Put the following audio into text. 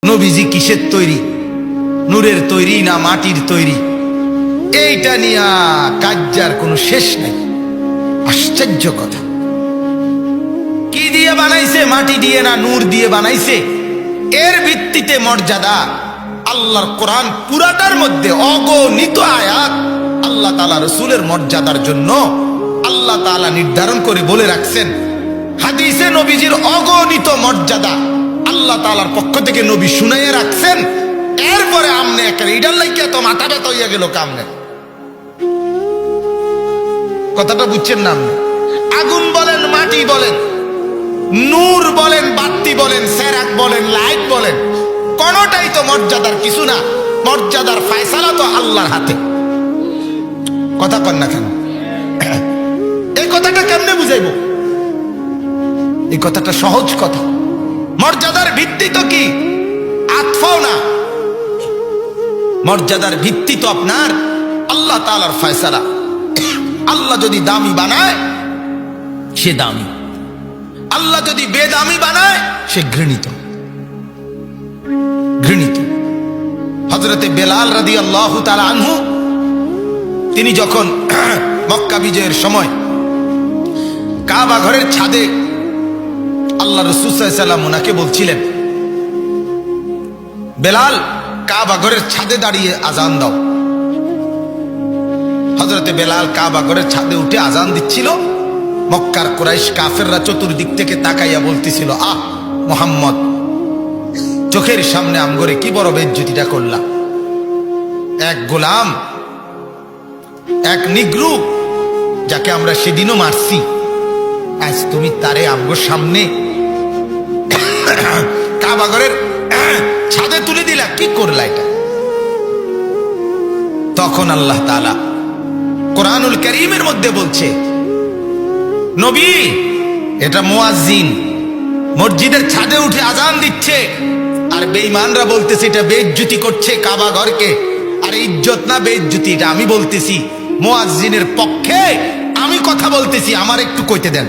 নবীজি কিসের তৈরি, নূরের তৈরি না মাটির তৈরি, এইটা নিয়ে কাজ্জার কোনো শেষ নেই। আশ্চর্য কথা, কি দিয়ে বানাইছে? মাটি দিয়ে না নূর দিয়ে বানাইছে? এর ভিত্তিতে মর্যাদা আল্লাহর কোরআন পুরাটার মধ্যে অগণিত আয়াত আল্লাহ তাআলা রাসূলের মর্যাদার জন্য আল্লাহ তাআলা নির্ধারণ করে বলে রাখছেন। হাদিসে নবীজির অগণিত মর্যাদা আল্লাহ তাআলার পক্ষ থেকে নবী শুনাইয়া রাখছেন। এরপরে আমনে একটা ইডার লাগিয়া তো মাথা ব্যথা হইয়া গেল কামনে। কথাটা বুঝছেন না? আপনি আগুন বলেন, মাটি বলেন, নূর বলেন, বাতি বলেন, সেরাক বলেন, লাইট বলেন, কোনটাই তো মর্যাদার কিছু না। মর্যাদার ফয়সালা তো আল্লাহর হাতে। কথা কন না কেন? এই কথাটা কেমনে বুঝাইব? এই কথাটা সহজ কথা। মর্যাদার ভিত্তি তো কি আতফাও না, মর্যাদার ভিত্তি তো আপনার আল্লাহ তাআলার ফয়সালা। আল্লাহ যদি দামি বানায় সে দামি, আল্লাহ যদি বেদামি বানায় সে ঘৃণিত। ঘৃণিত। হযরতে বেলাল রাদিয়াল্লাহু তাআলা আনহু তিনি যখন মক্কা বিজয়ের সময় কাবা ঘরের ছাদে আল্লাহ রাসূল সাল্লাল্লাহু আলাইহি ওয়াসাল্লাম ওনাকে বলছিলেন, বেলাল কাবা ঘরের ছাদে দাঁড়িয়ে আজান দাও। হযরতে বেলাল কাবা ঘরের ছাদে উঠে আজান দিচ্ছিল। মক্কার কুরাইশ কাফেররা চতুর্দিক থেকে তাকাইয়া বলতেছিল, আহ মুহাম্মদ, চোখের সামনে আমগরে কি বড় বেইজ্জতিটা করলা। এক গোলাম, এক নিগ্রু, যাকে আমরা সেদিনও মারছি, আজ তুমি তারে আমগোর সামনে কাবা ঘরের ছাদে তুলে দিলা, কি করলা এটা? তখন আল্লাহ তাআলা কোরআনুল কারীমের মধ্যে বলছে, নবী, এটা মুয়াজ্জিন মসজিদের ছাদে উঠে আজান দিচ্ছে, আর বেঈমানরা বলতেছে এটা বেইজ্জতি করছে কাবা ঘরকে। আর ইজ্জত না বেইজ্জতি, এটা আমি বলতেছি, মুয়াজ্জিনের পক্ষে আমি কথা বলতেছি, আমার একটু কইতে দেন।